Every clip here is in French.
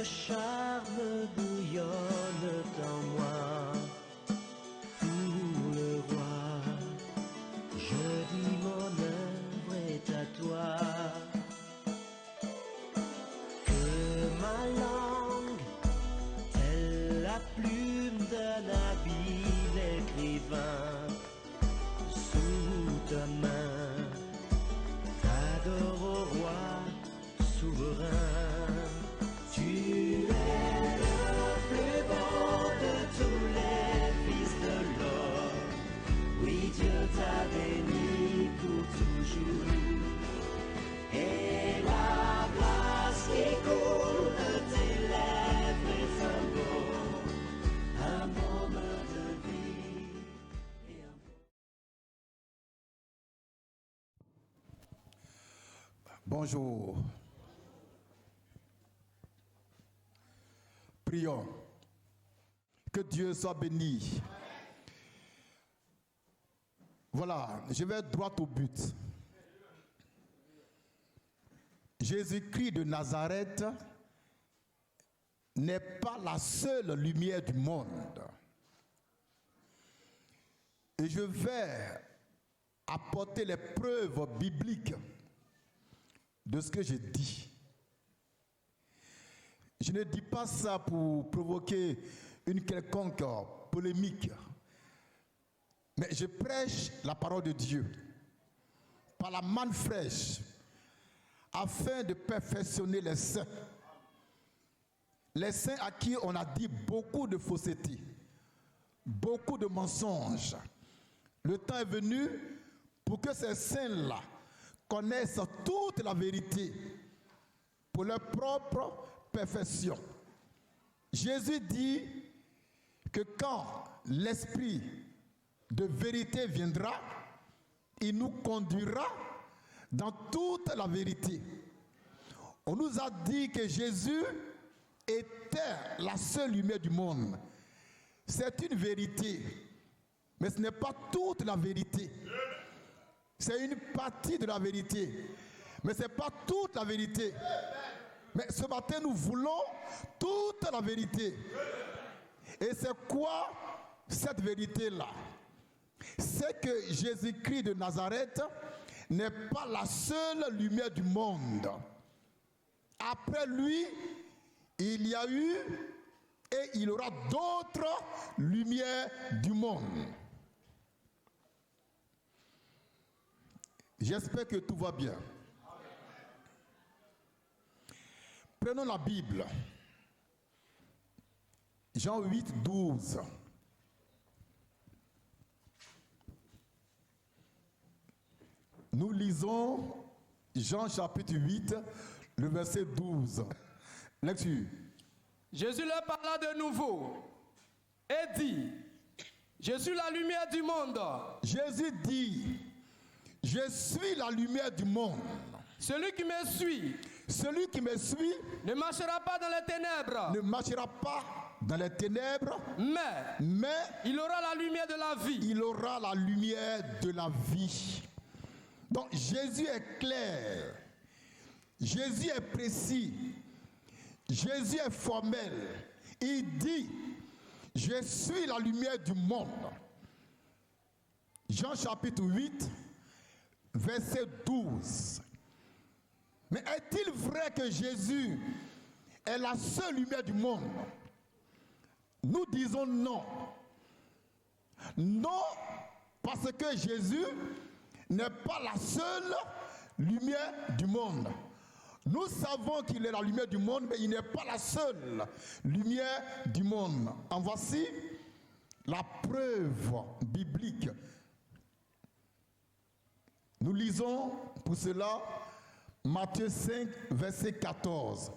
charme bouillonne en moi. Pour le roi, je dis mon œuvre est à toi. Que ma langue, telle la plume d'un habile écrivain, sous ta main, t'adore au roi souverain. Tu es le plus beau de tous les fils de l'homme. Oui, Dieu t'a béni pour toujours. Et la grâce qui coule de tes lèvres est un baume de vie et un Bonjour. Prions. Que Dieu soit béni. Voilà, je vais droit au but. Jésus-Christ de Nazareth n'est pas la seule lumière du monde. Et je vais apporter les preuves bibliques de ce que je dis. Je ne dis pas ça pour provoquer une quelconque polémique, mais je prêche la parole de Dieu par la manne fraîche afin de perfectionner les saints à qui on a dit beaucoup de fausseté, beaucoup de mensonges. Le temps est venu pour que ces saints-là connaissent toute la vérité pour leur propre perfection. Jésus dit que quand l'Esprit de vérité viendra, il nous conduira dans toute la vérité. On nous a dit que Jésus était la seule lumière du monde. C'est une vérité, mais ce n'est pas toute la vérité. C'est une partie de la vérité, mais ce n'est pas toute la vérité. Mais ce matin, nous voulons toute la vérité. Et c'est quoi cette vérité-là? C'est que Jésus-Christ de Nazareth n'est pas la seule lumière du monde. Après lui, il y a eu et il y aura d'autres lumières du monde. J'espère que tout va bien. Prenons la Bible. Jean 8, 12. Nous lisons Jean chapitre 8, le verset 12. Lecture. Jésus leur parla de nouveau et dit, je suis la lumière du monde. Jésus dit, je suis la lumière du monde. Celui qui me suit ne marchera pas dans les ténèbres. Ne marchera pas dans les ténèbres. Mais il aura la lumière de la vie. Il aura la lumière de la vie. Donc Jésus est clair. Jésus est précis. Jésus est formel. Il dit, je suis la lumière du monde. Jean chapitre 8, verset 12. Mais est-il vrai que Jésus est la seule lumière du monde? Nous disons non. Non, parce que Jésus n'est pas la seule lumière du monde. Nous savons qu'il est la lumière du monde, mais il n'est pas la seule lumière du monde. En voici la preuve biblique. Nous lisons pour cela Matthieu 5, verset 14.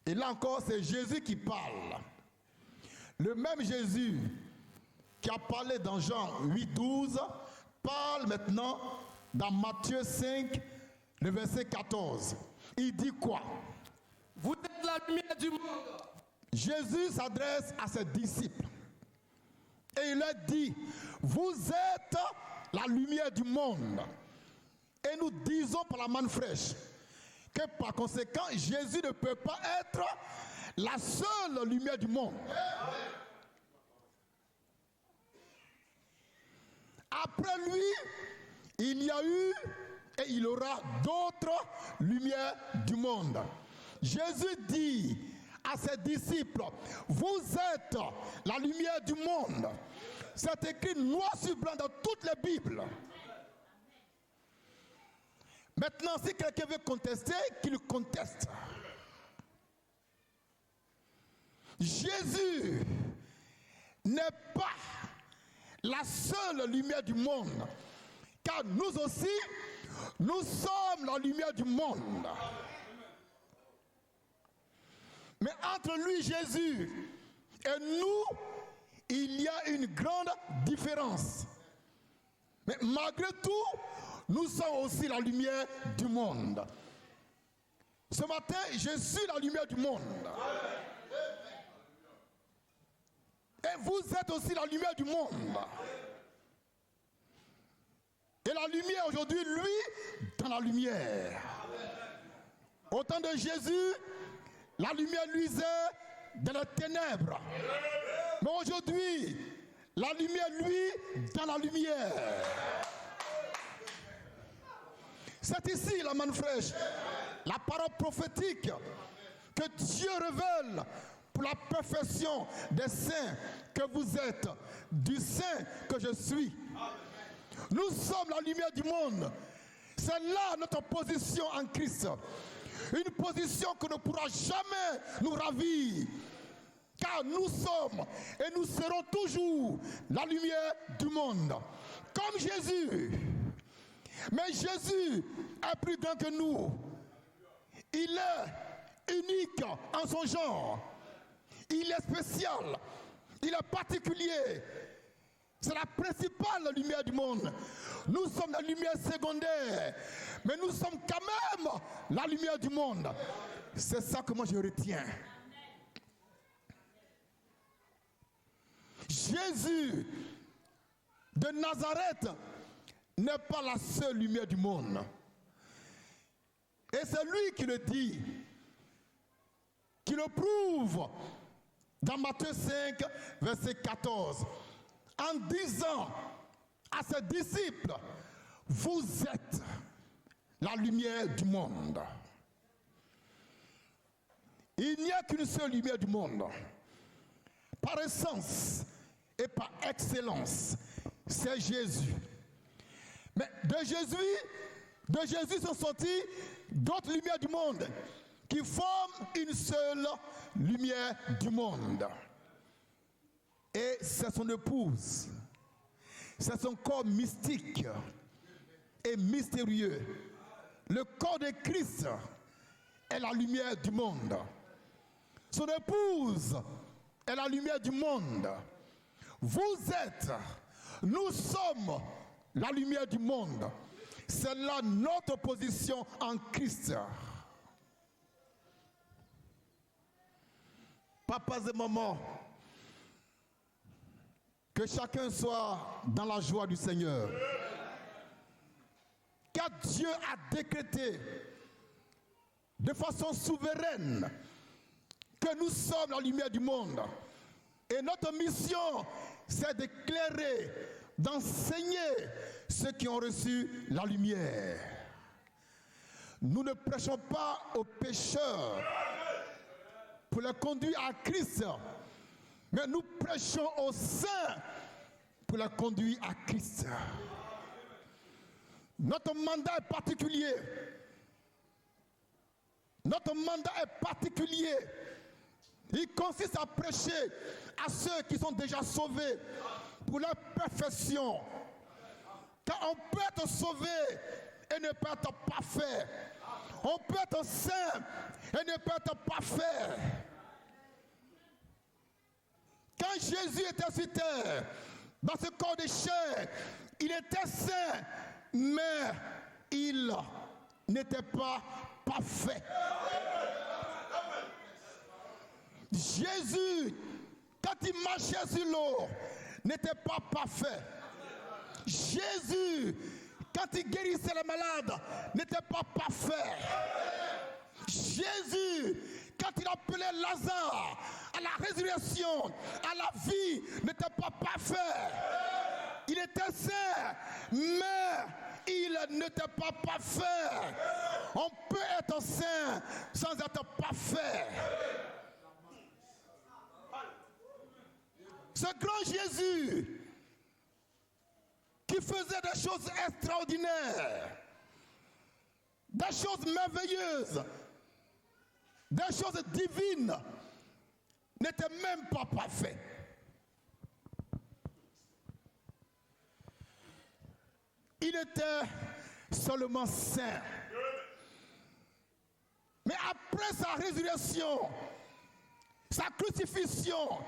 Et là encore, c'est Jésus qui parle. Le même Jésus qui a parlé dans Jean 8, 12, parle maintenant dans Matthieu 5, le verset 14. Il dit quoi? Vous êtes la lumière du monde. Jésus s'adresse à ses disciples. Et il leur dit, vous êtes la lumière du monde. Et nous disons par la manne fraîche que par conséquent, Jésus ne peut pas être la seule lumière du monde. Après lui, il y a eu et il y aura d'autres lumières du monde. Jésus dit à ses disciples, vous êtes la lumière du monde. C'est écrit noir sur blanc dans toutes les Bibles. Maintenant, si quelqu'un veut contester, qu'il conteste. Jésus n'est pas la seule lumière du monde, car nous aussi, nous sommes la lumière du monde. Mais entre lui, Jésus, et nous, il y a une grande différence. Mais malgré tout, nous sommes aussi la lumière du monde. Ce matin, je suis la lumière du monde. Et vous êtes aussi la lumière du monde. Et la lumière aujourd'hui, lui, dans la lumière. Au temps de Jésus, la lumière luisait dans les ténèbres. Mais aujourd'hui, la lumière luit dans la lumière. C'est ici la manne fraîche, la parole prophétique que Dieu révèle pour la perfection des saints que vous êtes, du saint que je suis. Nous sommes la lumière du monde. C'est là notre position en Christ. Une position que ne pourra jamais nous ravir. Car nous sommes et nous serons toujours la lumière du monde. Comme Jésus. Mais Jésus est plus grand que nous. Il est unique en son genre. Il est spécial. Il est particulier. C'est la principale lumière du monde. Nous sommes la lumière secondaire. Mais nous sommes quand même la lumière du monde. C'est ça que moi je retiens. Jésus de Nazareth n'est pas la seule lumière du monde. Et c'est lui qui le dit, qui le prouve dans Matthieu 5, verset 14, en disant à ses disciples, vous êtes la lumière du monde. Il n'y a qu'une seule lumière du monde. Par essence et par excellence, c'est Jésus. Mais de Jésus sont sorties d'autres lumières du monde qui forment une seule lumière du monde. Et c'est son épouse. C'est son corps mystique et mystérieux. Le corps de Christ est la lumière du monde. Son épouse est la lumière du monde. Vous êtes, nous sommes la lumière du monde. C'est là notre position en Christ. Papas et mamans, que chacun soit dans la joie du Seigneur. Car Dieu a décrété de façon souveraine que nous sommes la lumière du monde. Et notre mission, c'est d'éclairer, d'enseigner ceux qui ont reçu la lumière. Nous ne prêchons pas aux pécheurs pour les conduire à Christ, mais nous prêchons aux saints pour les conduire à Christ. Notre mandat est particulier. Notre mandat est particulier. Il consiste à prêcher à ceux qui sont déjà sauvés pour leur perfection. Car on peut être sauvé et ne pas être parfait. On peut être saint et ne pas être parfait. Quand Jésus était sur terre, dans ce corps de chair, il était saint, mais il n'était pas parfait. Jésus, quand il marchait sur l'eau, n'était pas parfait. Jésus, quand il guérissait les malades, n'était pas parfait. Jésus, quand il appelait Lazare à la résurrection, à la vie, n'était pas parfait. Il était saint, mais il n'était pas parfait. On peut être saint sans être parfait. Ce grand Jésus qui faisait des choses extraordinaires, des choses merveilleuses, des choses divines, n'était même pas parfait. Il était seulement saint. Mais après sa résurrection, sa crucifixion,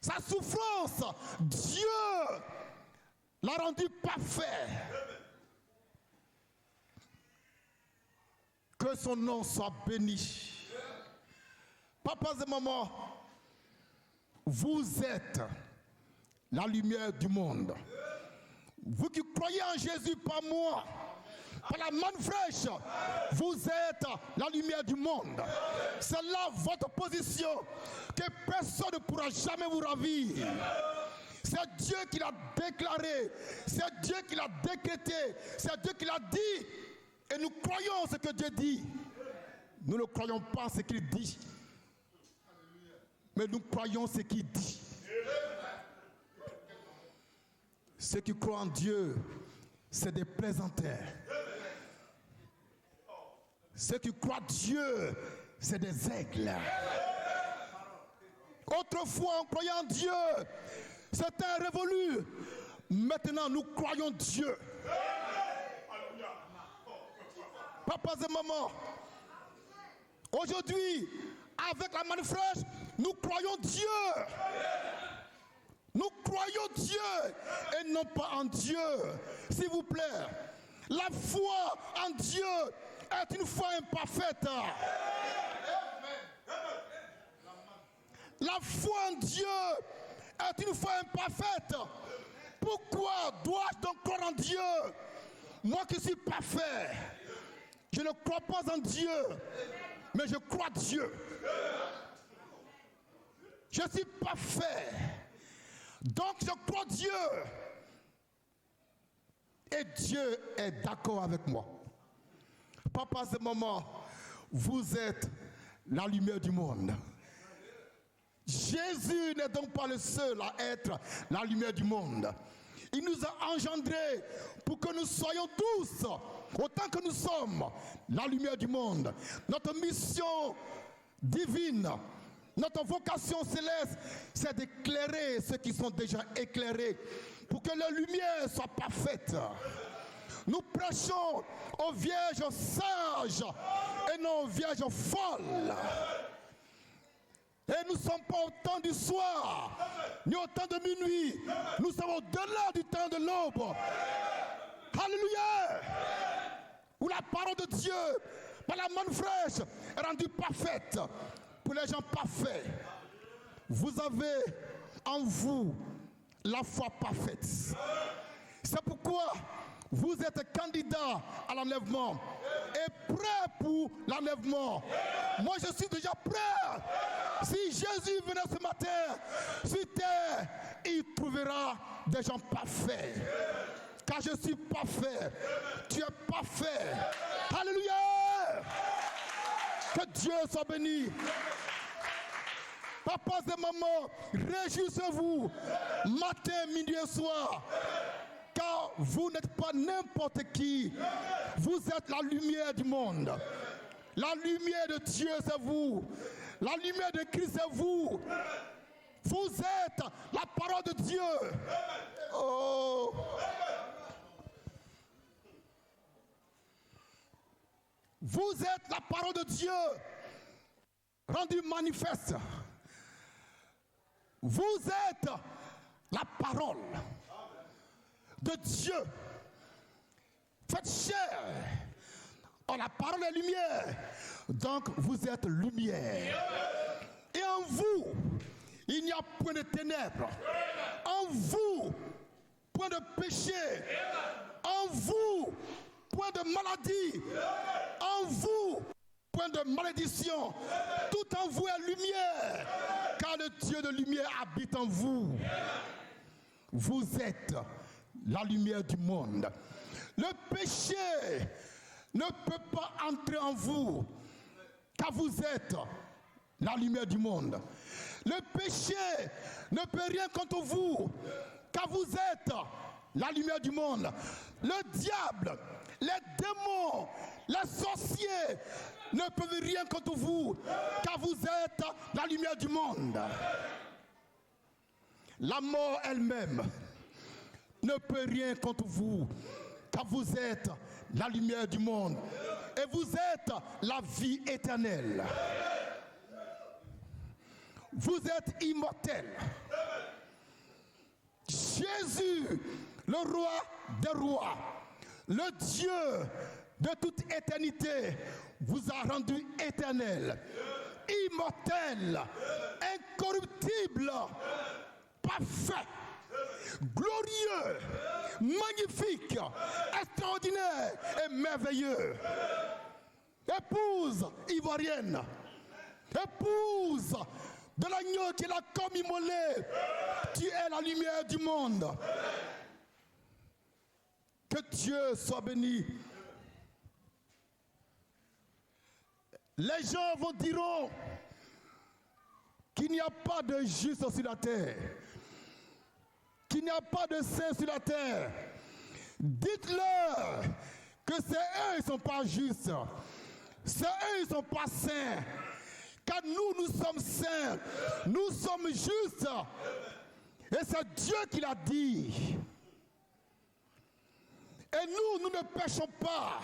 sa souffrance, Dieu l'a rendu parfait. Que son nom soit béni. Papas et mamans, vous êtes la lumière du monde. Vous qui croyez en Jésus par moi, par la manne fraîche, vous êtes la lumière du monde. C'est là votre position que personne ne pourra jamais vous ravir. C'est Dieu qui l'a déclaré, c'est Dieu qui l'a décrété, c'est Dieu qui l'a dit. Et nous croyons ce que Dieu dit. Nous ne croyons pas ce qu'il dit, mais nous croyons ce qu'il dit. Ceux qui croient en Dieu, c'est des plaisantins. Ceux qui croient en Dieu, c'est des aigles. Autrefois, on croyait en Dieu, c'était révolu. Maintenant, nous croyons Dieu. Papas et mamans, aujourd'hui, avec la manne fraîche, nous croyons Dieu. Nous croyons Dieu et non pas en Dieu. S'il vous plaît, la foi en Dieu est une foi imparfaite. La foi en Dieu est une foi imparfaite. Pourquoi dois-je donc croire en Dieu? Moi qui suis parfait, je ne crois pas en Dieu, mais je crois Dieu. Je suis parfait. Donc je crois Dieu. Et Dieu est d'accord avec moi. Papa et maman, vous êtes la lumière du monde. Jésus n'est donc pas le seul à être la lumière du monde. Il nous a engendrés pour que nous soyons tous, autant que nous sommes, la lumière du monde. Notre mission divine, notre vocation céleste, c'est d'éclairer ceux qui sont déjà éclairés pour que la lumière soit parfaite. Nous prêchons aux vierges sages et non aux vierges folles. Et nous ne sommes pas au temps du soir, ni au temps de minuit. Nous sommes au-delà du temps de l'aube. Alléluia! Où la parole de Dieu, par la manne fraîche, est rendue parfaite pour les gens parfaits. Vous avez en vous la foi parfaite. C'est pourquoi vous êtes candidat à l'enlèvement et prêt pour l'enlèvement. Moi, je suis déjà prêt. Si Jésus venait ce matin sur terre, il trouvera des gens parfaits. Car je suis parfait. Tu es parfait. Alléluia. Que Dieu soit béni. Papas et mamans, réjouissez-vous matin, midi et soir. Car vous n'êtes pas n'importe qui. Vous êtes la lumière du monde. La lumière de Dieu, c'est vous. La lumière de Christ, c'est vous. Vous êtes la parole de Dieu. Oh. Vous êtes la parole de Dieu rendue manifeste. Vous êtes la parole de Dieu. Faites chair. Oh, la parole est lumière. Donc vous êtes lumière. Et en vous, il n'y a point de ténèbres. En vous, point de péché. En vous, point de maladie. En vous, point de malédiction. Tout en vous est lumière, car le Dieu de lumière habite en vous. Vous êtes la lumière du monde. Le péché ne peut pas entrer en vous, car vous êtes la lumière du monde. Le péché ne peut rien contre vous, car vous êtes la lumière du monde. Le diable, les démons, les sorciers ne peuvent rien contre vous, car vous êtes la lumière du monde. La mort elle-même ne peut rien contre vous, car vous êtes la lumière du monde. Et vous êtes la vie éternelle. Vous êtes immortel. Jésus, le roi des rois, le Dieu de toute éternité, vous a rendu éternel, immortel, incorruptible, parfait, glorieux, magnifique, extraordinaire et merveilleux. Épouse ivoirienne, épouse de l'agneau qui l'a comme immolé, tu es la lumière du monde. Que Dieu soit béni. Les gens vous diront qu'il n'y a pas de juste sur la terre, qu'il n'y a pas de saint sur la terre. Dites-leur que c'est eux, ils ne sont pas justes. C'est eux, ils ne sont pas saints. Car nous sommes saints. Nous sommes justes. Et c'est Dieu qui l'a dit. Et nous ne péchons pas.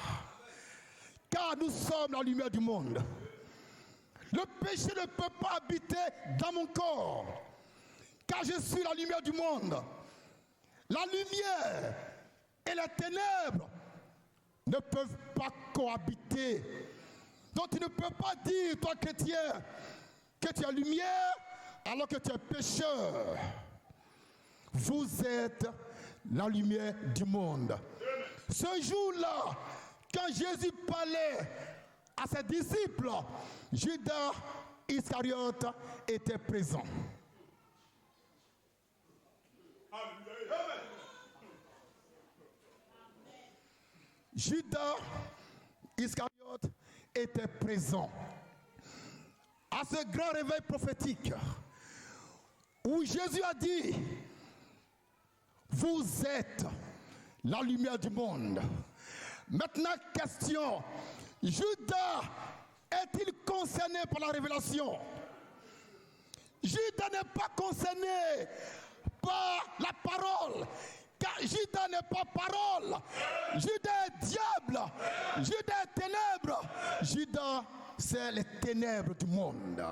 Car nous sommes la lumière du monde. Le péché ne peut pas habiter dans mon corps. Car je suis la lumière du monde. La lumière et les ténèbres ne peuvent pas cohabiter. Donc tu ne peux pas dire, toi chrétien, que tu es lumière alors que tu es pécheur. Vous êtes la lumière du monde. Ce jour-là, quand Jésus parlait à ses disciples, Judas Iscariote était présent. Judas Iscariote était présent à ce grand réveil prophétique où Jésus a dit: vous êtes la lumière du monde. Maintenant, question: Judas est-il concerné par la révélation? Judas n'est pas concerné par la parole, car Judas n'est pas parole. Judas est diable. Judas est ténèbres. Judas, c'est les ténèbres du monde.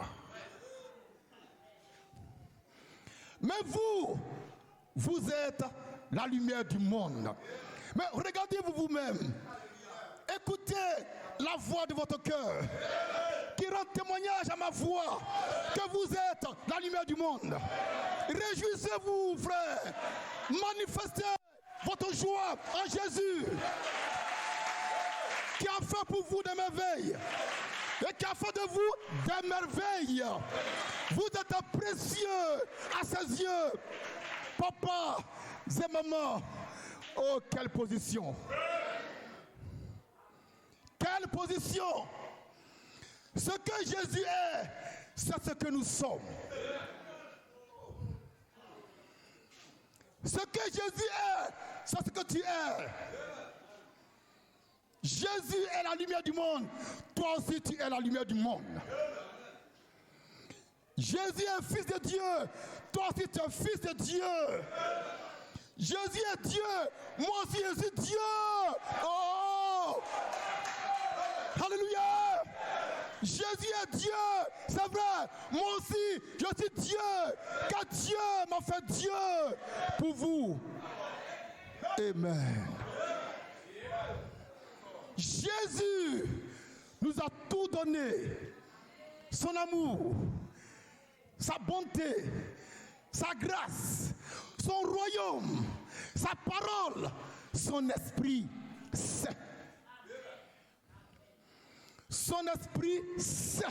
Mais vous êtes la lumière du monde. Mais regardez-vous vous-même. Écoutez la voix de votre cœur qui rend témoignage à ma voix que vous êtes la lumière du monde. Réjouissez-vous, frères. Manifestez votre joie en Jésus qui a fait pour vous des merveilles et qui a fait de vous des merveilles. Vous êtes précieux à ses yeux. Papa et maman, oh quelle position! Quelle position! Ce que Jésus est, c'est ce que nous sommes. Ce que Jésus est, c'est ce que tu es. Jésus est la lumière du monde. Toi aussi, tu es la lumière du monde. Jésus est fils de Dieu. Toi aussi, tu es fils de Dieu. Jésus est Dieu. Moi aussi, je suis Dieu. Oh! Alléluia! Jésus est Dieu. C'est vrai. Moi aussi, je suis Dieu. Car Dieu m'a fait Dieu pour vous. Amen. Jésus nous a tout donné. Son amour, sa bonté, sa grâce, son royaume, sa parole, son esprit saint. son Esprit Saint,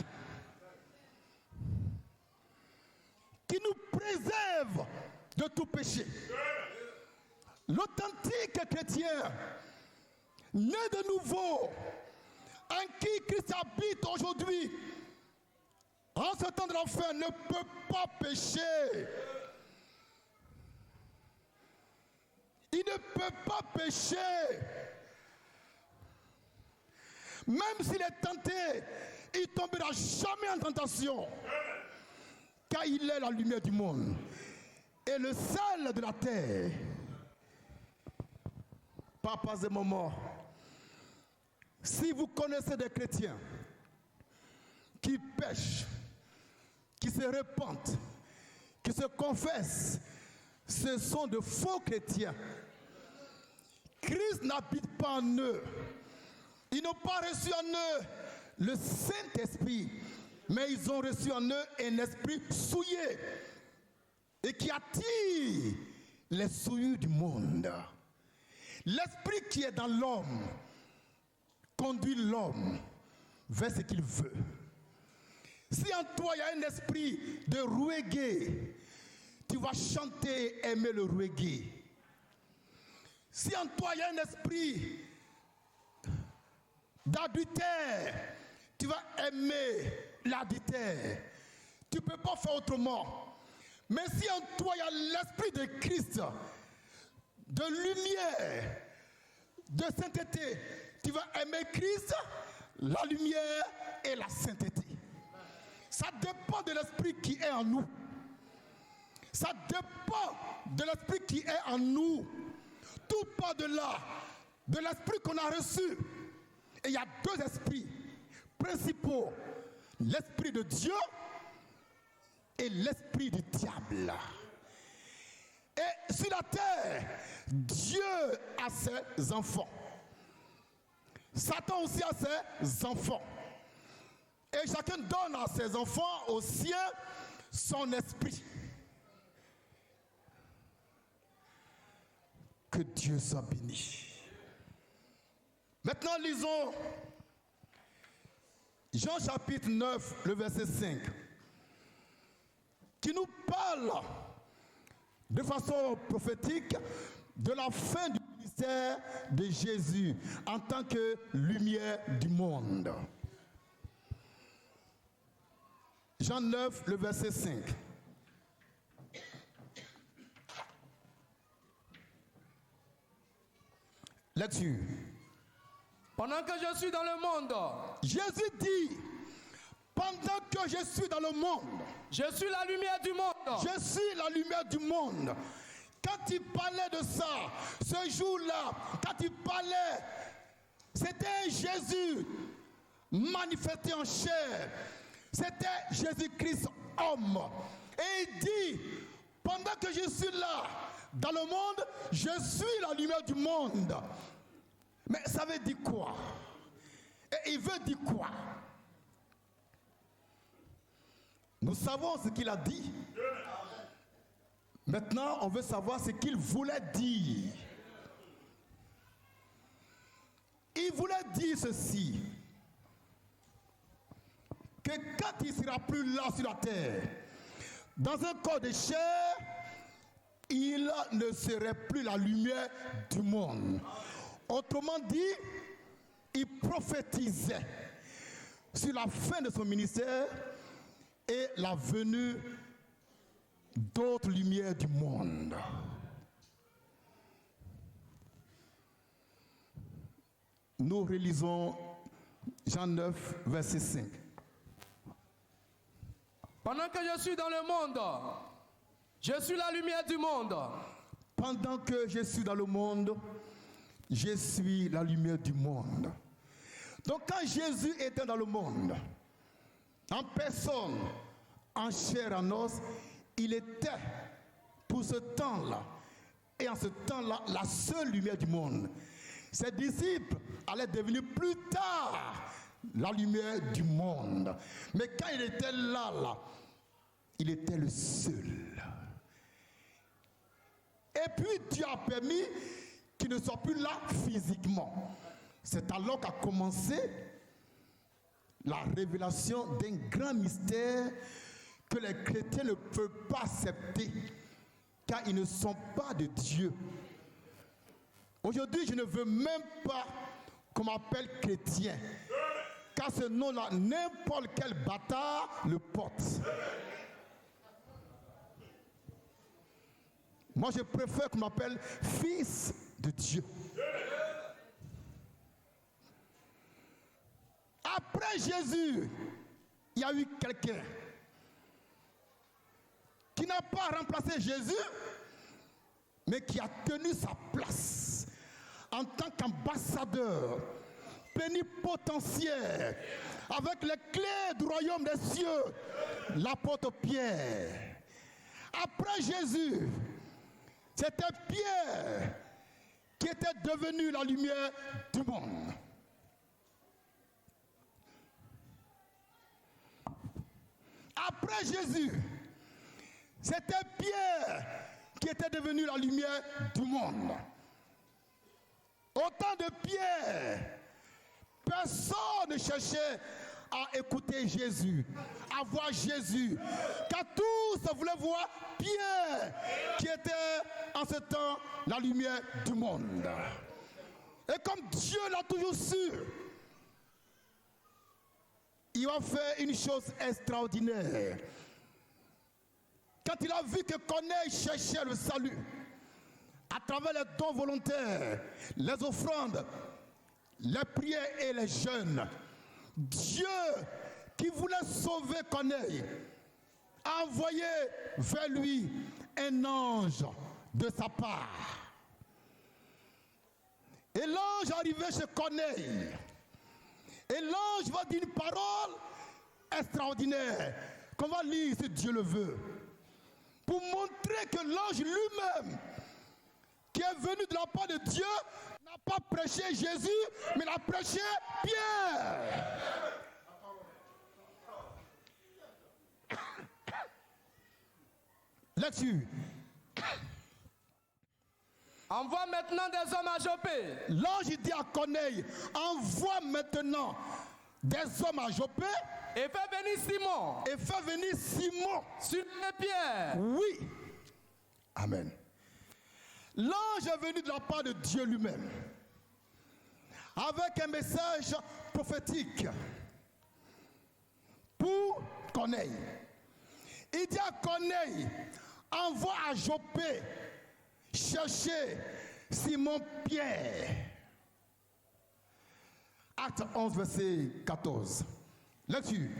qui nous préserve de tout péché. L'authentique chrétien, né de nouveau, en qui Christ habite aujourd'hui, en ce temps de la fin, ne peut pas pécher. Il ne peut pas pécher. Même s'il est tenté, il ne tombera jamais en tentation. Car il est la lumière du monde et le sel de la terre. Papas et mamans, si vous connaissez des chrétiens qui pêchent, qui se repentent, qui se confessent, ce sont de faux chrétiens. Christ n'habite pas en eux. Ils n'ont pas reçu en eux le Saint-Esprit, mais ils ont reçu en eux un esprit souillé et qui attire les souillures du monde. L'esprit qui est dans l'homme conduit l'homme vers ce qu'il veut. Si en toi il y a un esprit de reggae, tu vas chanter et aimer le reggae. Si en toi il y a un esprit d'adultère, tu vas aimer l'adultère. Tu ne peux pas faire autrement. Mais si en toi il y a l'esprit de Christ, de lumière, de sainteté, tu vas aimer Christ, la lumière et la sainteté. Ça dépend de l'esprit qui est en nous. Ça dépend de l'esprit qui est en nous. Tout part de là, de l'esprit qu'on a reçu. Et il y a deux esprits principaux. L'esprit de Dieu et l'esprit du diable. Et sur la terre, Dieu a ses enfants. Satan aussi a ses enfants. Et chacun donne à ses enfants, aux siens, son esprit. Que Dieu soit béni. Maintenant, lisons Jean chapitre 9, le verset 5, qui nous parle de façon prophétique de la fin du ministère de Jésus en tant que lumière du monde. Jean 9, le verset 5. Lecture. Pendant que je suis dans le monde, Jésus dit, pendant que je suis dans le monde, je suis la lumière du monde. je suis la lumière du monde. Quand il parlait de ça, ce jour-là, quand il parlait, c'était Jésus manifesté en chair. C'était Jésus-Christ homme. Et il dit, pendant que je suis là, dans le monde, je suis la lumière du monde. Mais ça veut dire quoi? Et il veut dire quoi? Nous savons ce qu'il a dit. Maintenant, on veut savoir ce qu'il voulait dire. Il voulait dire ceci, que quand il ne sera plus là sur la terre, dans un corps de chair, il ne serait plus la lumière du monde. Autrement dit, il prophétisait sur la fin de son ministère et la venue d'autres lumières du monde. Nous relisons Jean 9, verset 5. Pendant que je suis dans le monde, je suis la lumière du monde. Pendant que je suis dans le monde, je suis la lumière du monde. Donc quand Jésus était dans le monde, en personne, en chair, en os, il était pour ce temps-là, et en ce temps-là, la seule lumière du monde. Ses disciples allaient devenir plus tard la lumière du monde. Mais quand il était là, il était le seul. Et puis Dieu a permis qu'il ne soit plus là physiquement. C'est alors qu'a commencé la révélation d'un grand mystère que les chrétiens ne peuvent pas accepter, car ils ne sont pas de Dieu. Aujourd'hui, je ne veux même pas qu'on m'appelle chrétien, car ce nom-là, n'importe quel bâtard le porte. Moi, je préfère qu'on m'appelle fils de Dieu. Après Jésus, il y a eu quelqu'un qui n'a pas remplacé Jésus, mais qui a tenu sa place en tant qu'ambassadeur plénipotentiaire avec les clés du royaume des cieux, l'apôtre Pierre. Après Jésus, c'était Pierre qui était devenu la lumière du monde. Après Jésus, c'était Pierre qui était devenu la lumière du monde. Au temps de Pierre, personne ne cherchait à écouter Jésus, à voir Jésus, car tous voulaient voir Pierre qui était en ce temps la lumière du monde. Et comme Dieu l'a toujours su, il a fait une chose extraordinaire. Quand il a vu que Corneille cherchait le salut à travers les dons volontaires, les offrandes, les prières et les jeûnes, Dieu qui voulait sauver Corneille a envoyé vers lui un ange de sa part. Et l'ange arrivait chez Corneille. Et l'ange va dire une parole extraordinaire qu'on va lire si Dieu le veut, pour montrer que l'ange lui-même, qui est venu de la part de Dieu, n'a pas prêché Jésus, mais l'a prêché Pierre. Là-dessus. Envoie maintenant des hommes à Joppé. L'ange dit à Corneille, envoie maintenant des hommes à Joppé. Et fais venir Simon. Et fais venir Simon. Surnommé Pierre. Oui. Amen. L'ange est venu de la part de Dieu lui-même, avec un message prophétique pour Corneille. Il dit à Corneille, envoie à Joppé chercher Simon Pierre. Acte 11, verset 14. Là-dessus.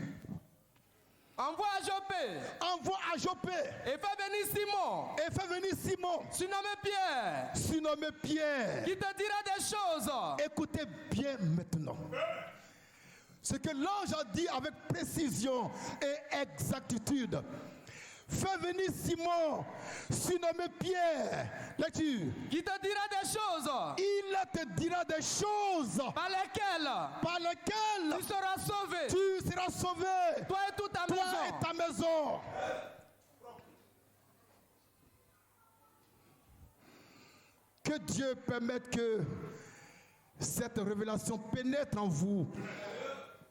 Envoie à Joppé. Envoie à Joppé. Et fais venir Simon. Et fais venir Simon. Surnommé Pierre. Surnommé Pierre. Qui te dira des choses. Écoutez bien maintenant. Ce que l'ange a dit avec précision et exactitude. Fais venir Simon, surnommé Pierre. Lecture. Qui te dira des choses. Il te dira des choses Par lesquelles tu tu seras sauvé. tu seras sauvé. Toi et toute ta Toi maison. et ta maison. Que Dieu permette que cette révélation pénètre en vous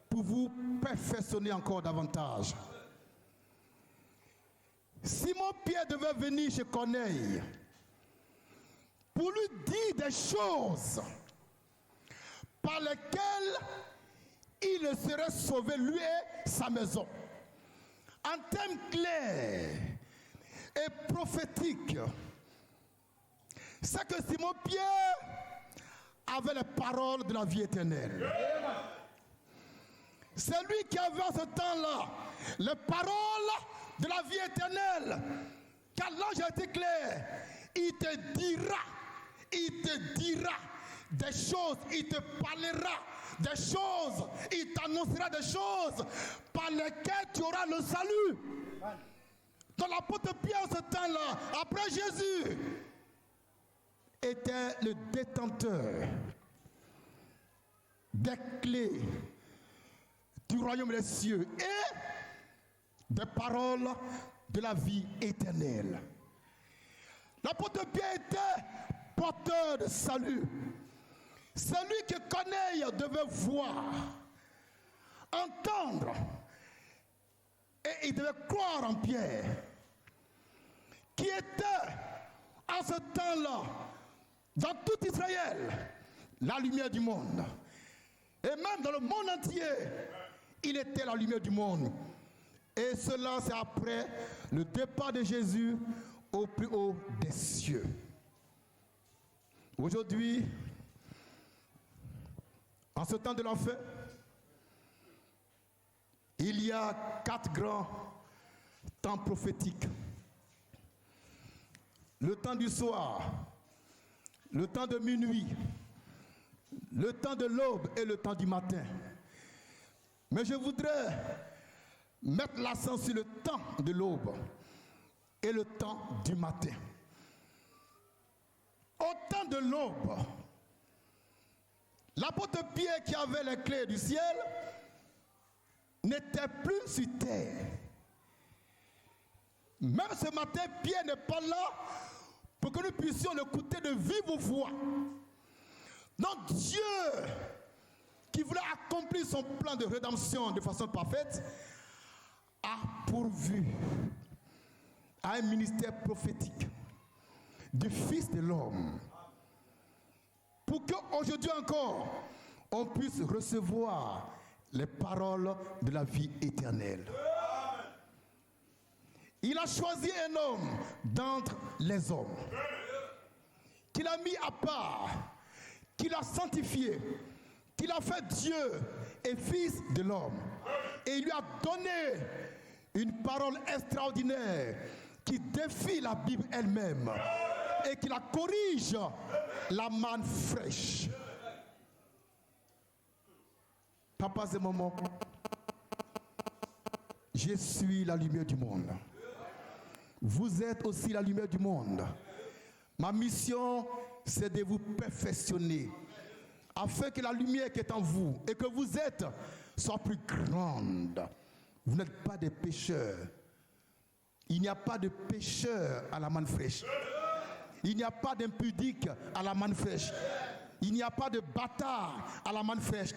pour vous perfectionner encore davantage. Simon Pierre devait venir chez Corneille pour lui dire des choses par lesquelles il serait sauvé, lui et sa maison. En termes clairs et prophétiques, c'est que Simon Pierre avait les paroles de la vie éternelle. C'est lui qui avait en ce temps-là les paroles de la vie éternelle. Car l'ange a été clair. Il te dira des choses, il te parlera des choses, il t'annoncera des choses par lesquelles tu auras le salut. Donc l'apôtre Pierre en ce temps-là, après Jésus, était le détenteur des clés du royaume des cieux et des paroles de la vie éternelle. L'apôtre Pierre était porteur de salut. Celui que Corneille devait voir entendre. Et ils devaient croire en Pierre, qui était en ce temps-là, dans tout Israël, la lumière du monde. Et même dans le monde entier, il était la lumière du monde. Et cela, c'est après le départ de Jésus au plus haut des cieux. Aujourd'hui, en ce temps de la fin, il y a 4 grands temps prophétiques. Le temps du soir, le temps de minuit, le temps de l'aube et le temps du matin. Mais je voudrais mettre l'accent sur le temps de l'aube et le temps du matin. Au temps de l'aube, l'apôtre Pierre, qui avait les clés du ciel, n'était plus sur terre. Même ce matin, Pierre n'est pas là pour que nous puissions l'écouter de vive voix. Donc Dieu, qui voulait accomplir son plan de rédemption de façon parfaite, a pourvu à un ministère prophétique du Fils de l'homme, pour qu'aujourd'hui encore, on puisse recevoir les paroles de la vie éternelle. Il a choisi un homme d'entre les hommes, qu'il a mis à part, qu'il a sanctifié, qu'il a fait Dieu et Fils de l'homme. Et il lui a donné une parole extraordinaire qui défie la Bible elle-même et qui la corrige, la manne fraîche. Papas et mamans, je suis la lumière du monde. Vous êtes aussi la lumière du monde. Ma mission, c'est de vous perfectionner, afin que la lumière qui est en vous et que vous êtes soit plus grande. Vous n'êtes pas des pécheurs. Il n'y a pas de pécheur à la manne fraîche. Il n'y a pas d'impudique à la manne fraîche. Il n'y a pas de bâtard à la manne fraîche.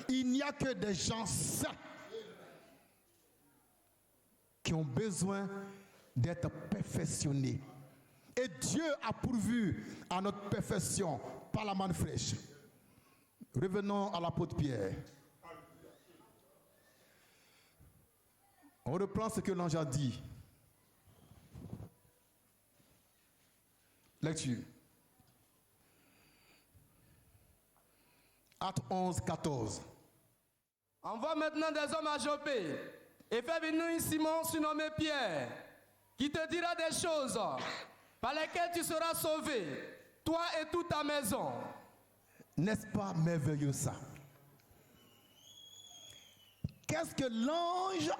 Il n'y a que des gens saints qui ont besoin d'être perfectionnés. Et Dieu a pourvu à notre perfection par la manne fraîche. Revenons à l'apôtre Pierre. On reprend ce que l'ange a dit. Lecture. Acte 11, 14. Envoie maintenant des hommes à Joppé et fais venir Simon surnommé Pierre, qui te dira des choses par lesquelles tu seras sauvé, toi et toute ta maison. N'est-ce pas merveilleux ça? Qu'est-ce que l'ange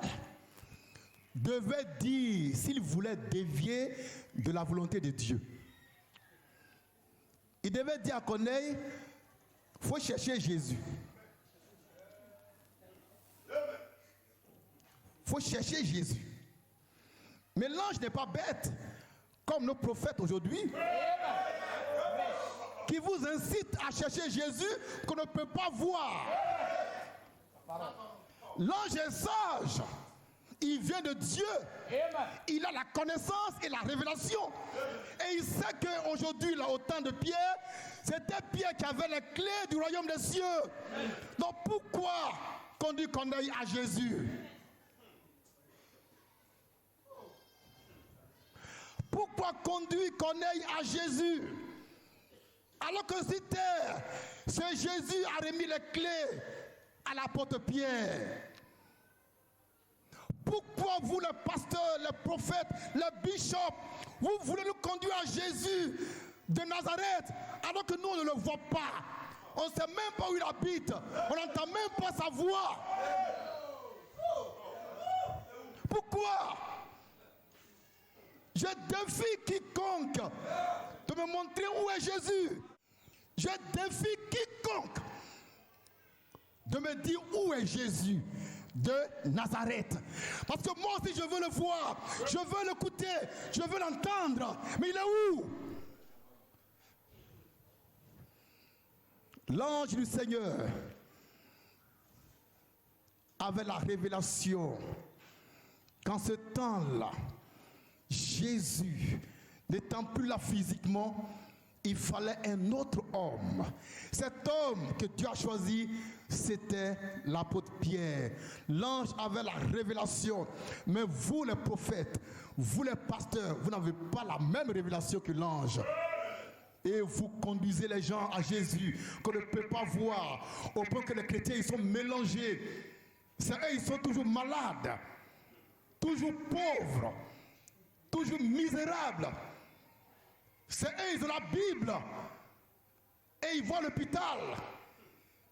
devait dire s'il voulait dévier de la volonté de Dieu? Il devait dire à Corneille, il faut chercher Jésus. Il faut chercher Jésus. Mais l'ange n'est pas bête, comme nos prophètes aujourd'hui, qui vous incitent à chercher Jésus qu'on ne peut pas voir. L'ange est sage. Il vient de Dieu. Il a la connaissance et la révélation. Et il sait qu'aujourd'hui, là, au temps de Pierre, c'était Pierre qui avait les clés du royaume des cieux. Donc pourquoi conduire Corneille à Jésus? Pourquoi conduire Corneille à Jésus? Alors que c'est Jésus a remis les clés à l'apôtre Pierre. Pourquoi vous, les pasteurs, les prophètes, les bishops, vous voulez nous conduire à Jésus de Nazareth alors que nous on ne le voit pas? On ne sait même pas où il habite. On n'entend même pas sa voix. Pourquoi? Je défie quiconque de me montrer où est Jésus. Je défie quiconque de me dire où est Jésus de Nazareth. Parce que moi aussi je veux le voir, je veux l'écouter, je veux l'entendre. Mais il est où? L'ange du Seigneur avait la révélation qu'en ce temps-là, Jésus, n'étant plus là physiquement, il fallait un autre homme. Cet homme que Dieu a choisi, c'était l'apôtre Pierre. L'ange avait la révélation. Mais vous, les prophètes, vous, les pasteurs, vous n'avez pas la même révélation que l'ange. Et vous conduisez les gens à Jésus, qu'on ne peut pas voir, au point que les chrétiens, ils sont mélangés. C'est eux, ils sont toujours malades, toujours pauvres, toujours misérables. C'est eux, ils ont la Bible et ils vont à l'hôpital.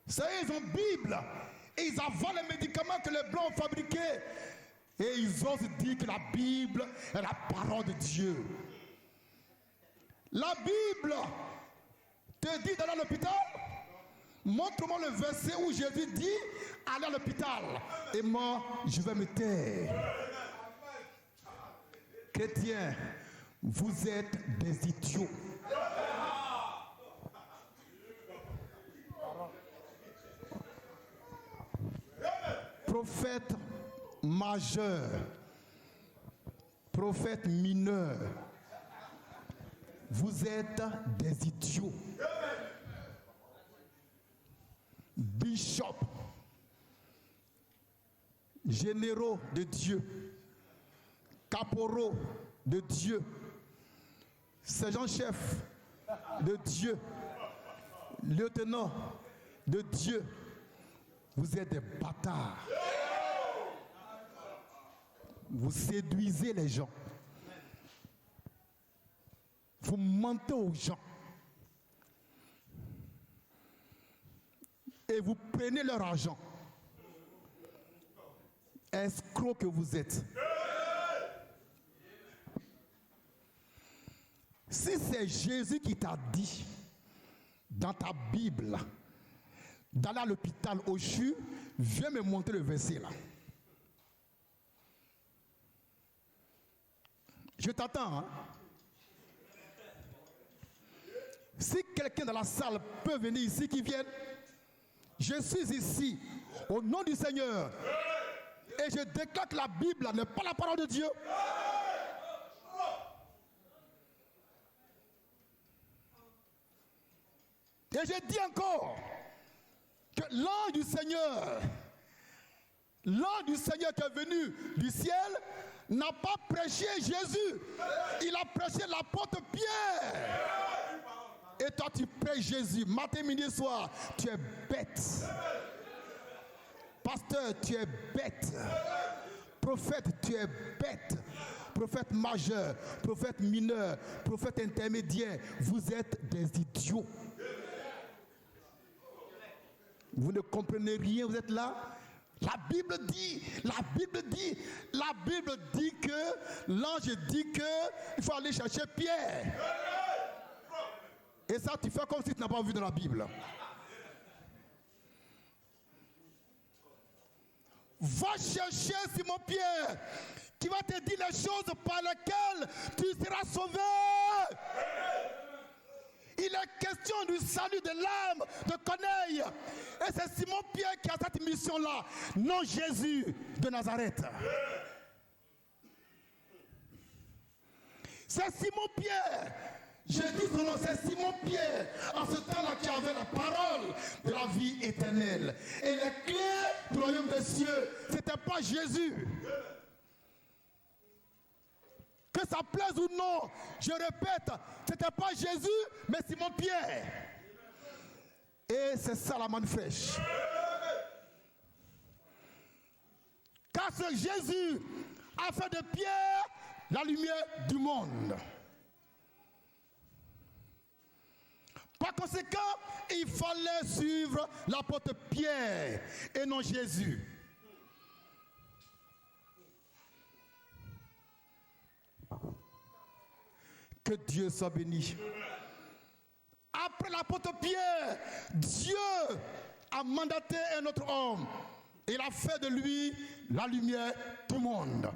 C'est eux, ils ont la Bible et ils avalent les médicaments que les Blancs ont fabriqués. Et ils osent dire que la Bible est la parole de Dieu. La Bible te dit d'aller à l'hôpital. Montre-moi le verset où Jésus dit allez à l'hôpital. Et moi, je vais me taire. Chrétiens, vous êtes des idiots. Prophète majeur, prophète mineur, vous êtes des idiots. Bishop, généraux de Dieu, caporaux de Dieu, sergent-chef de Dieu, lieutenant de Dieu, vous êtes des bâtards. Vous séduisez les gens. Vous mentez aux gens. Et vous prenez leur argent. Escroc que vous êtes. Si c'est Jésus qui t'a dit dans ta Bible d'aller à l'hôpital au CHU, viens me montrer le verset là. Je t'attends. Hein? Si quelqu'un dans la salle peut venir ici, qu'il vienne. Je suis ici au nom du Seigneur et je déclare que la Bible n'est pas la parole de Dieu. Et je dis encore que l'ange du Seigneur qui est venu du ciel n'a pas prêché Jésus, il a prêché l'apôtre Pierre. Et toi tu prêches Jésus, matin, midi, soir, tu es bête. Pasteur, tu es bête. Prophète, tu es bête. Prophète majeur, prophète mineur, prophète intermédiaire, vous êtes des idiots. Vous ne comprenez rien, vous êtes là. La Bible dit que l'ange dit que il faut aller chercher Pierre. Et ça, tu fais comme si tu n'as pas vu dans la Bible. Va chercher Simon Pierre, qui va te dire les choses par lesquelles tu seras sauvé. Il est question du salut de l'âme de Corneille. Et c'est Simon Pierre qui a cette mission-là, non Jésus de Nazareth. C'est Simon Pierre. Je dis son nom, c'est Simon Pierre, en ce temps-là qui avait la parole de la vie éternelle. Et les clés du royaume des cieux, ce n'était pas Jésus. Que ça plaise ou non, je répète, ce n'était pas Jésus, mais Simon Pierre. Et c'est ça la manne fraîche. Car ce Jésus a fait de Pierre la lumière du monde. Par conséquent, il fallait suivre l'apôtre Pierre et non Jésus. Que Dieu soit béni. Après l'apôtre Pierre, Dieu a mandaté un autre homme. Il a fait de lui la lumière du monde.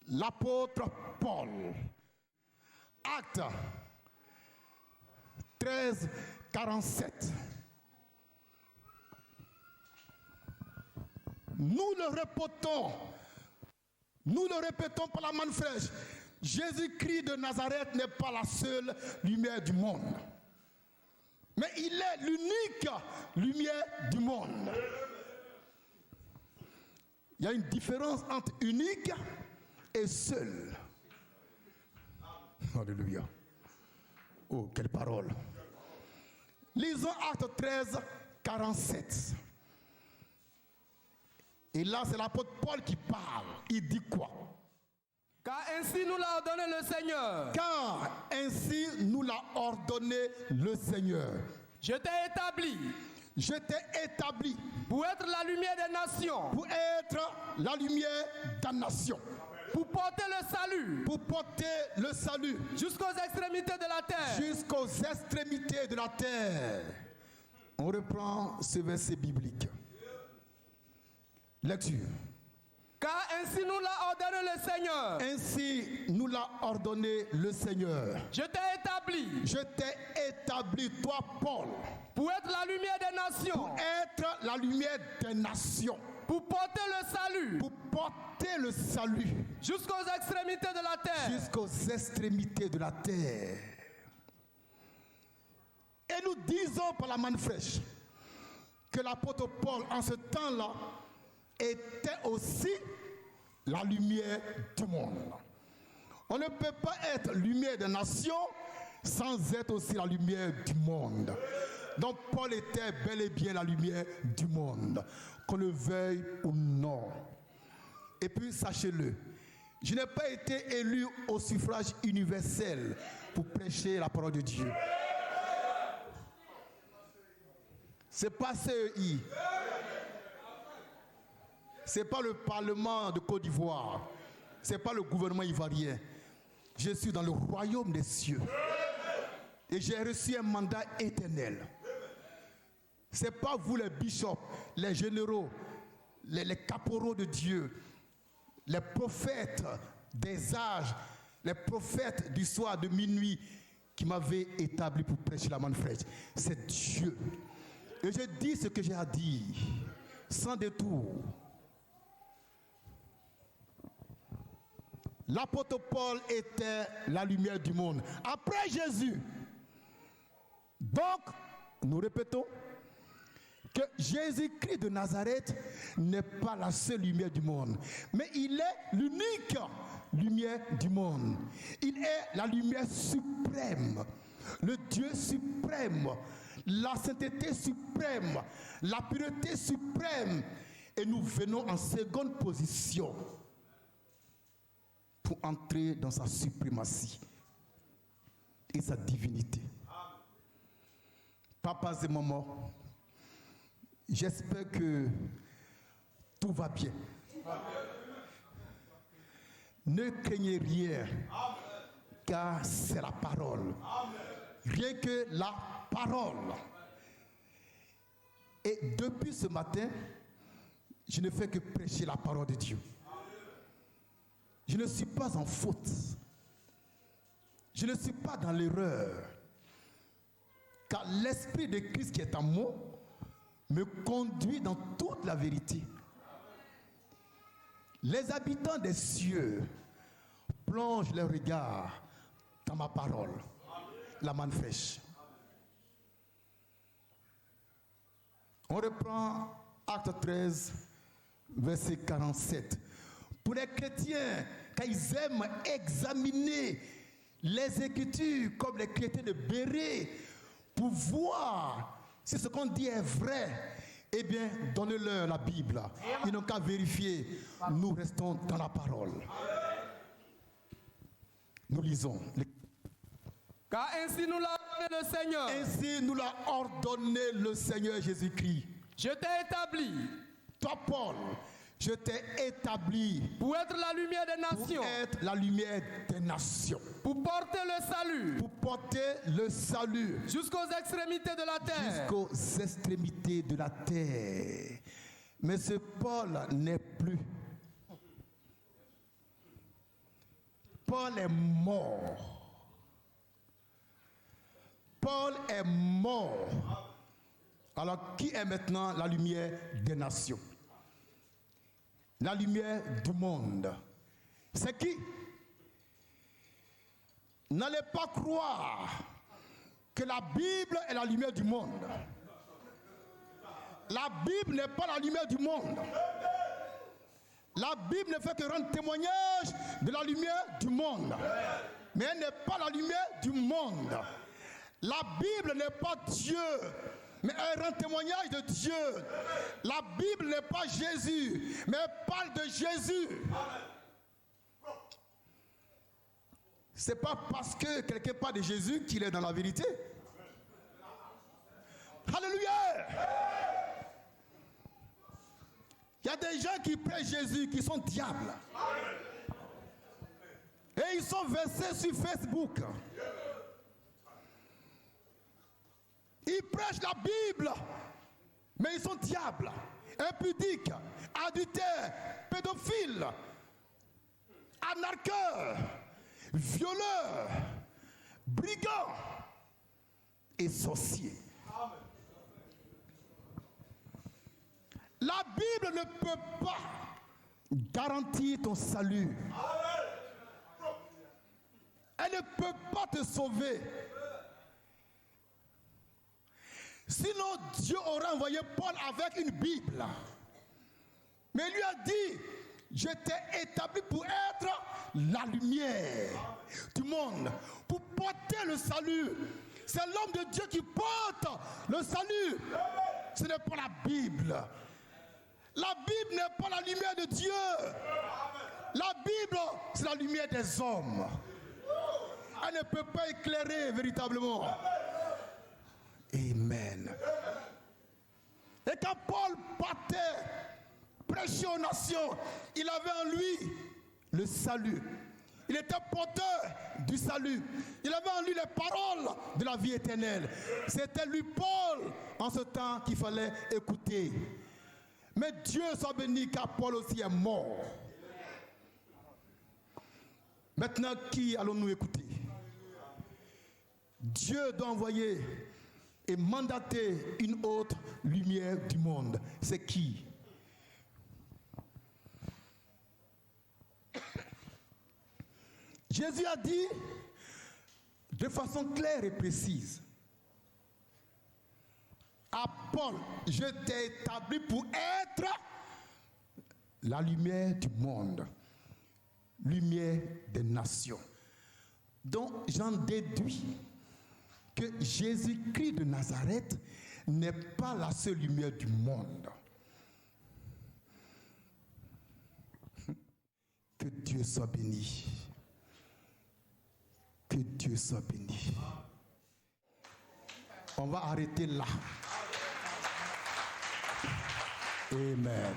L'apôtre Paul. Acte 13, 47. Nous le répétons par la manne fraîche. Jésus-Christ de Nazareth n'est pas la seule lumière du monde. Mais il est l'unique lumière du monde. Il y a une différence entre unique et seul. Alléluia. Oh, quelle parole. Lisons Acte 13, 47. Et là, c'est l'apôtre Paul qui parle. Il dit quoi? Car ainsi nous l'a ordonné le Seigneur. Car ainsi nous l'a ordonné le Seigneur. Je t'ai établi Je t'ai établi pour être la lumière des nations, pour être la lumière des nations, pour porter le salut pour porter le salut jusqu'aux extrémités de la terre. jusqu'aux extrémités de la terre. On reprend ce verset biblique. Lecture. Car ainsi nous l'a ordonné le Seigneur. Ainsi nous l'a ordonné le Seigneur. Je t'ai établi Je t'ai établi, toi Paul, pour être la lumière des nations, pour être la lumière des nations, pour porter le salut pour porter le salut jusqu'aux extrémités de la terre. jusqu'aux extrémités de la terre. Et nous disons par la manne fraîche que l'apôtre Paul, en ce temps-là, était aussi la lumière du monde. On ne peut pas être lumière des nations sans être aussi la lumière du monde. Donc Paul était bel et bien la lumière du monde, qu'on le veuille ou non. Et puis sachez-le, je n'ai pas été élu au suffrage universel pour prêcher la parole de Dieu. C'est pas CEI. C'est pas le Parlement de Côte d'Ivoire. C'est pas le gouvernement ivoirien. Je suis dans le royaume des cieux. Et j'ai reçu un mandat éternel. C'est pas vous les bishops, les généraux, les caporaux de Dieu, les prophètes des âges, les prophètes du soir, de minuit, qui m'avaient établi pour prêcher la manne fraîche. C'est Dieu. Et je dis ce que j'ai à dire, sans détour. L'apôtre Paul était la lumière du monde. Après Jésus. Donc, nous répétons que Jésus-Christ de Nazareth n'est pas la seule lumière du monde, mais il est l'unique lumière du monde. Il est la lumière suprême, le Dieu suprême, la sainteté suprême, la pureté suprême. Et nous venons en seconde position pour entrer dans sa suprématie et sa divinité. Papas et mamans, j'espère que tout va bien. Ne craignez rien, car c'est la parole. Rien que la parole. Et depuis ce matin, je ne fais que prêcher la parole de Dieu. Je ne suis pas en faute. Je ne suis pas dans l'erreur. Car l'Esprit de Christ qui est en moi me conduit dans toute la vérité. Les habitants des cieux plongent leur regard dans ma parole, la manne fraîche. On reprend Acte 13, verset 47. Pour les chrétiens, quand ils aiment examiner les Écritures comme les chrétiens de Béret, pour voir si ce qu'on dit est vrai, eh bien, donnez-leur la Bible. Ils n'ont qu'à vérifier. Nous restons dans la parole. Nous lisons. Car ainsi nous l'a ordonné le Seigneur. Ainsi nous l'a ordonné le Seigneur Jésus-Christ. Je t'ai établi Toi, Paul, je t'ai établi pour être la lumière des pour nations, être la lumière des nations, pour porter le salut pour porter le salut jusqu'aux extrémités de la terre. jusqu'aux extrémités de la terre. Mais ce Paul n'est plus. Paul est mort. Paul est mort. Alors, qui est maintenant la lumière des nations? la lumière du monde. C'est qui? N'allez pas croire que la Bible est la lumière du monde. La Bible n'est pas la lumière du monde. La Bible ne fait que rendre témoignage de la lumière du monde. Mais elle n'est pas la lumière du monde. La Bible n'est pas Dieu, mais elle rend témoignage de Dieu. La Bible n'est pas Jésus, mais elle parle de Jésus. Ce n'est pas parce que quelqu'un parle de Jésus qu'il est dans la vérité. Alléluia! Il y a des gens qui prêchent Jésus qui sont diables. Et ils sont versés sur Facebook. Ils prêchent la Bible, mais ils sont diables, impudiques, adultères, pédophiles, anarcheurs, violeurs, brigands et sorciers. La Bible ne peut pas garantir ton salut. Elle ne peut pas te sauver. Sinon, Dieu aurait envoyé Paul avec une Bible. Mais il lui a dit, je t'ai établi pour être la lumière du monde, pour porter le salut. C'est l'homme de Dieu qui porte le salut. Ce n'est pas la Bible. La Bible n'est pas la lumière de Dieu. La Bible, c'est la lumière des hommes. Elle ne peut pas éclairer véritablement. Amen. Et quand Paul partait prêcher aux nations, il avait en lui le salut. Il était porteur du salut. Il avait en lui les paroles de la vie éternelle. C'était lui, Paul, en ce temps qu'il fallait écouter. Mais Dieu soit béni car Paul aussi est mort. Maintenant, qui allons-nous écouter? Dieu doit envoyer et mandater une autre lumière du monde. C'est qui? Jésus a dit de façon claire et précise à Paul, je t'ai établi pour être la lumière du monde, lumière des nations. Donc j'en déduis que Jésus-Christ de Nazareth n'est pas la seule lumière du monde. Que Dieu soit béni. Que Dieu soit béni. On va arrêter là. Amen.